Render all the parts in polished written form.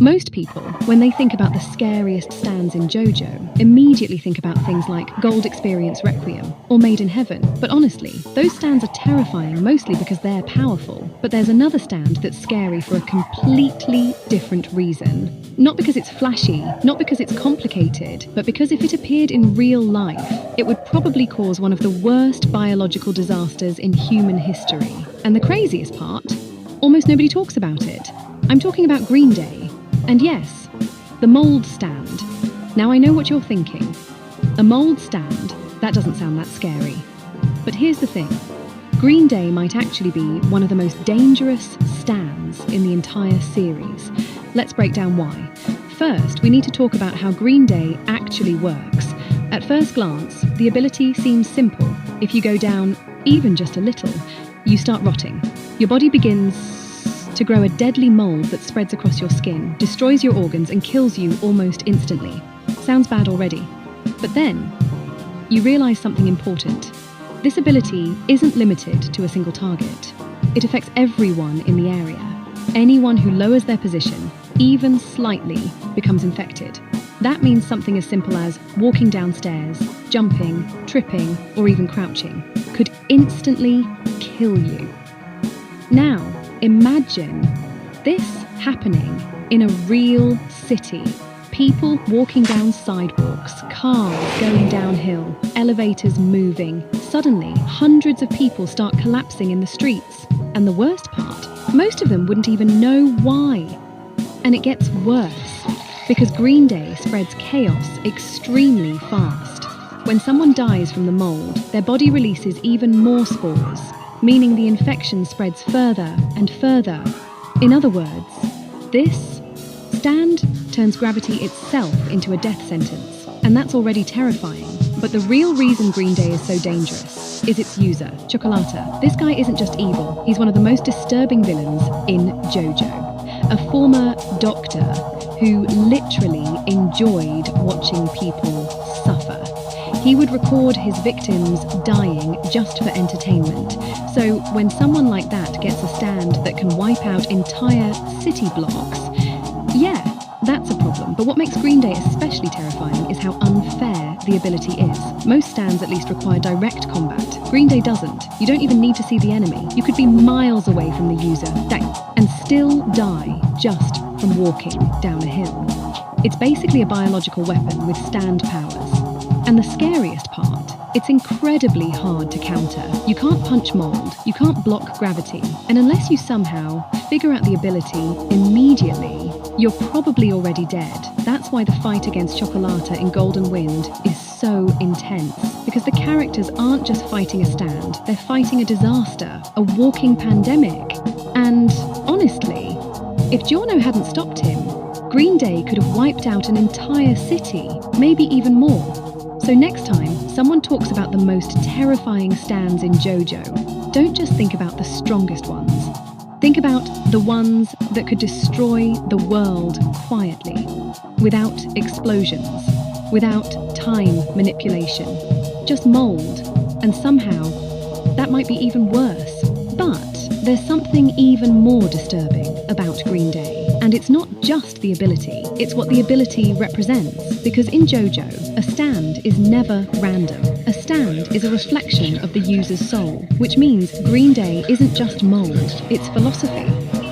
Most people, when they think about the scariest stands in JoJo, immediately think about things like Gold Experience Requiem or Made in Heaven. But honestly, those stands are terrifying mostly because they're powerful. But there's another stand that's scary for a completely different reason. Not because it's flashy, not because it's complicated, but because if it appeared in real life, it would probably cause one of the worst biological disasters in human history. And the craziest part, almost nobody talks about it. I'm talking about Green Day. And yes, the mold stand. Now I know what you're thinking. A mold stand? That doesn't sound that scary. But here's the thing. Green Day might actually be one of the most dangerous stands in the entire series. Let's break down why. First, we need to talk about how Green Day actually works. At first glance, the ability seems simple. If you go down even just a little, you start rotting. Your body begins to grow a deadly mold that spreads across your skin, destroys your organs, and kills you almost instantly. Sounds bad already. But then, you realize something important. This ability isn't limited to a single target. It affects everyone in the area. Anyone who lowers their position, even slightly, becomes infected. That means something as simple as walking downstairs, jumping, tripping, or even crouching could instantly kill you. Now, imagine this happening in a real city. People walking down sidewalks, cars going downhill, elevators moving. Suddenly, hundreds of people start collapsing in the streets. And the worst part, most of them wouldn't even know why. And it gets worse, because Green Day spreads chaos extremely fast. When someone dies from the mold, their body releases even more spores, meaning the infection spreads further and further. In other words, this stand turns gravity itself into a death sentence, and that's already terrifying. But the real reason Green Day is so dangerous is its user, Chocolata. This guy isn't just evil, he's one of the most disturbing villains in JoJo. A former doctor who literally enjoyed watching people suffer. He would record his victims dying just for entertainment. So when someone like that gets a stand that can wipe out entire city blocks, yeah, that's a problem. But what makes Green Day especially terrifying is how unfair the ability is. Most stands at least require direct combat. Green Day doesn't. You don't even need to see the enemy. You could be miles away from the user and still die just from walking down a hill. It's basically a biological weapon with stand powers. And the scariest part, it's incredibly hard to counter. You can't punch mold, you can't block gravity, and unless you somehow figure out the ability immediately, you're probably already dead. That's why the fight against Chocolata in Golden Wind is so intense, because the characters aren't just fighting a stand, they're fighting a disaster, a walking pandemic. And honestly, if Giorno hadn't stopped him, Green Day could have wiped out an entire city, maybe even more. So next time someone talks about the most terrifying stands in JoJo, don't just think about the strongest ones. Think about the ones that could destroy the world quietly, without explosions, without time manipulation, just mold. And somehow, that might be even worse. But there's something even more disturbing about Green Day. And it's not just the ability, it's what the ability represents. Because in JoJo, a stand is never random. A stand is a reflection of the user's soul, which means Green Day isn't just mold, it's philosophy.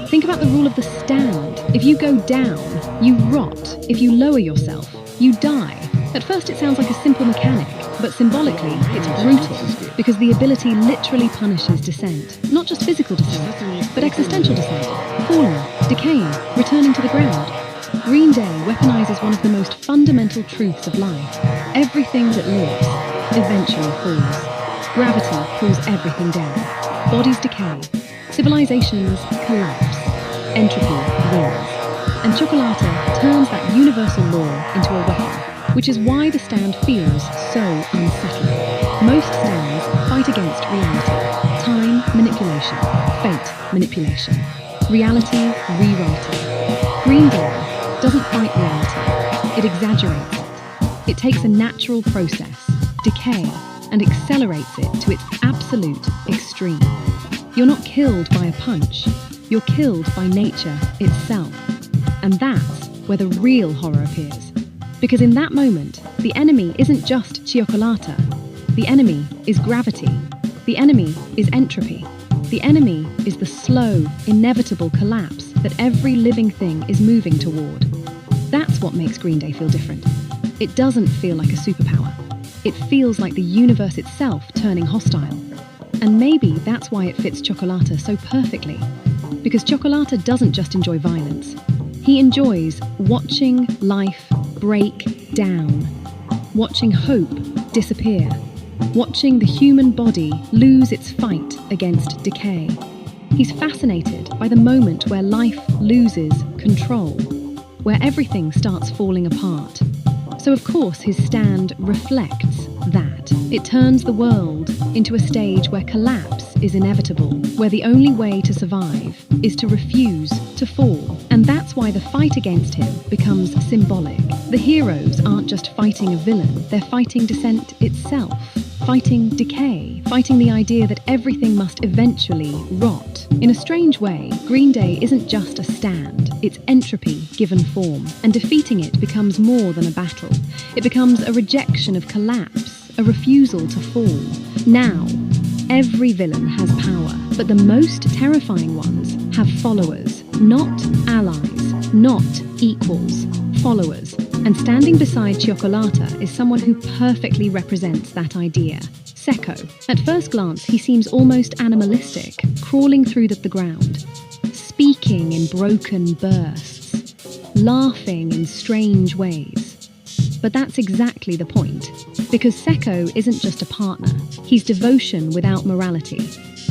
Think about the rule of the stand. If you go down, you rot. If you lower yourself, you die. At first it sounds like a simple mechanic, but symbolically it's brutal, because the ability literally punishes descent. Not just physical descent, but existential descent. Falling, decaying, returning to the ground. Green Day weaponizes one of the most fundamental truths of life. Everything that lives eventually falls. Gravity pulls everything down. Bodies decay. Civilizations collapse. Entropy wins. And Chocolata turns that universal law into a weapon, which is why the stand feels so unsettling. Most stands fight against reality. Time manipulation. Fate manipulation. Reality rewriting. Green Day doesn't fight reality. It exaggerates it. It takes a natural process, decay, and accelerates it to its absolute extreme. You're not killed by a punch. You're killed by nature itself. And that's where the real horror appears. Because in that moment, the enemy isn't just Cioccolata. The enemy is gravity. The enemy is entropy. The enemy is the slow, inevitable collapse that every living thing is moving toward. That's what makes Green Day feel different. It doesn't feel like a superpower. It feels like the universe itself turning hostile. And maybe that's why it fits Cioccolata so perfectly. Because Cioccolata doesn't just enjoy violence. He enjoys watching life break down, watching hope disappear, watching the human body lose its fight against decay. He's fascinated by the moment where life loses control, where everything starts falling apart. So of course his stand reflects that. It turns the world into a stage where collapse is inevitable, where the only way to survive is to refuse to fall. And that's why the fight against him becomes symbolic. The heroes aren't just fighting a villain, they're fighting dissent itself, fighting decay, fighting the idea that everything must eventually rot. In a strange way, Green Day isn't just a stand, it's entropy given form, and defeating it becomes more than a battle. It becomes a rejection of collapse, a refusal to fall. Now, every villain has power, but the most terrifying ones have followers, not allies, not equals, followers. And standing beside Cioccolata is someone who perfectly represents that idea. Secco. At first glance, he seems almost animalistic, crawling through the ground, speaking in broken bursts, laughing in strange ways. But that's exactly the point, because Secco isn't just a partner, he's devotion without morality.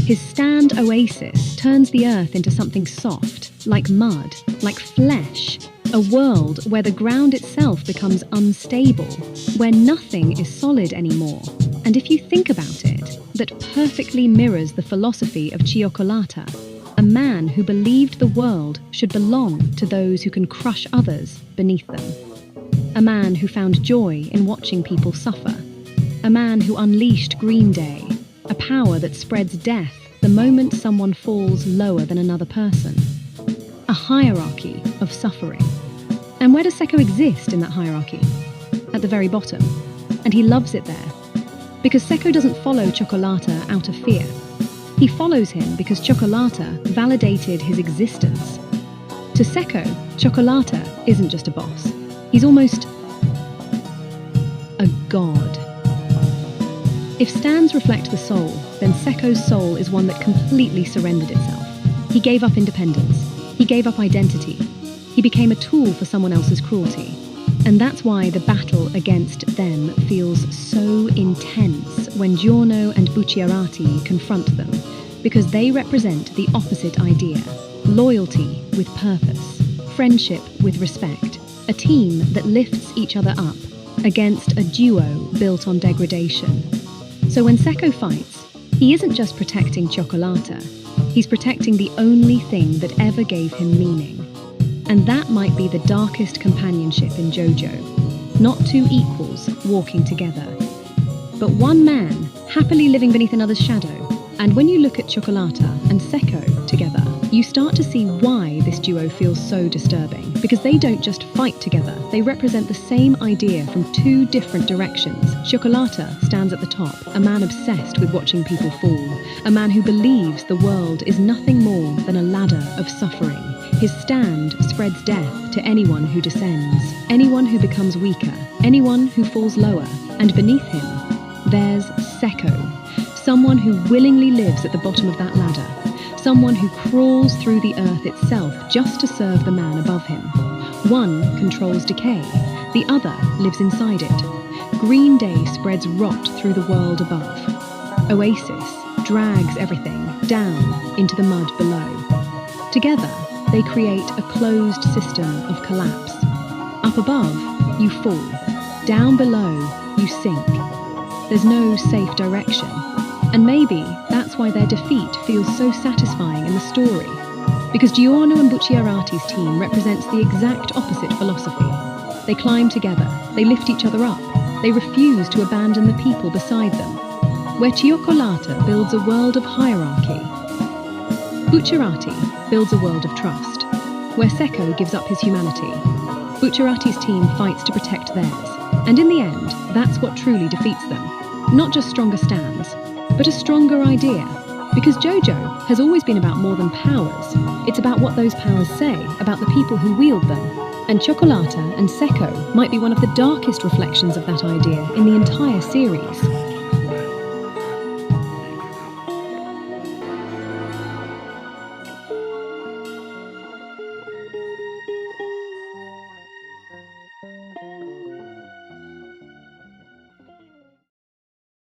His stand oasis turns the earth into something soft, like mud, like flesh, a world where the ground itself becomes unstable, where nothing is solid anymore. And if you think about it, that perfectly mirrors the philosophy of Cioccolata, a man who believed the world should belong to those who can crush others beneath them. A man who found joy in watching people suffer. A man who unleashed Green Day, a power that spreads death the moment someone falls lower than another person. A hierarchy of suffering. And where does Secco exist in that hierarchy? At the very bottom. And he loves it there. Because Secco doesn't follow Cioccolata out of fear. He follows him because Cioccolata validated his existence. To Secco, Cioccolata isn't just a boss. He's almost a god. If stands reflect the soul, then Secco's soul is one that completely surrendered itself. He gave up independence. He gave up identity. He became a tool for someone else's cruelty. And that's why the battle against them feels so intense when Giorno and Bucciarati confront them, because they represent the opposite idea: loyalty with purpose, friendship with respect, a team that lifts each other up against a duo built on degradation. So when Secco fights, he isn't just protecting Cioccolata, he's protecting the only thing that ever gave him meaning. And that might be the darkest companionship in JoJo. Not two equals walking together, but one man happily living beneath another's shadow. And when you look at Cioccolata and Secco together, you start to see why this duo feels so disturbing. Because they don't just fight together, they represent the same idea from two different directions. Cioccolata stands at the top, a man obsessed with watching people fall, a man who believes the world is nothing more than a ladder of suffering. His stand spreads death to anyone who descends, anyone who becomes weaker, anyone who falls lower. And beneath him, there's Secco, someone who willingly lives at the bottom of that ladder, someone who crawls through the earth itself just to serve the man above him. One controls decay, the other lives inside it. Green Day spreads rot through the world above. Oasis drags everything down into the mud below. Together, they create a closed system of collapse. Up above, you fall. Down below, you sink. There's no safe direction. And maybe that's why their defeat feels so satisfying in the story. Because Giorno and Bucciarati's team represents the exact opposite philosophy. They climb together, they lift each other up, they refuse to abandon the people beside them. Where Cioccolata builds a world of hierarchy, Bucciarati builds a world of trust. where Sekko gives up his humanity. Bucciarati's team fights to protect theirs. And in the end, that's what truly defeats them. Not just stronger stands, but a stronger idea. Because JoJo has always been about more than powers. It's about what those powers say about the people who wield them. And Cioccolata and Sekko might be one of the darkest reflections of that idea in the entire series.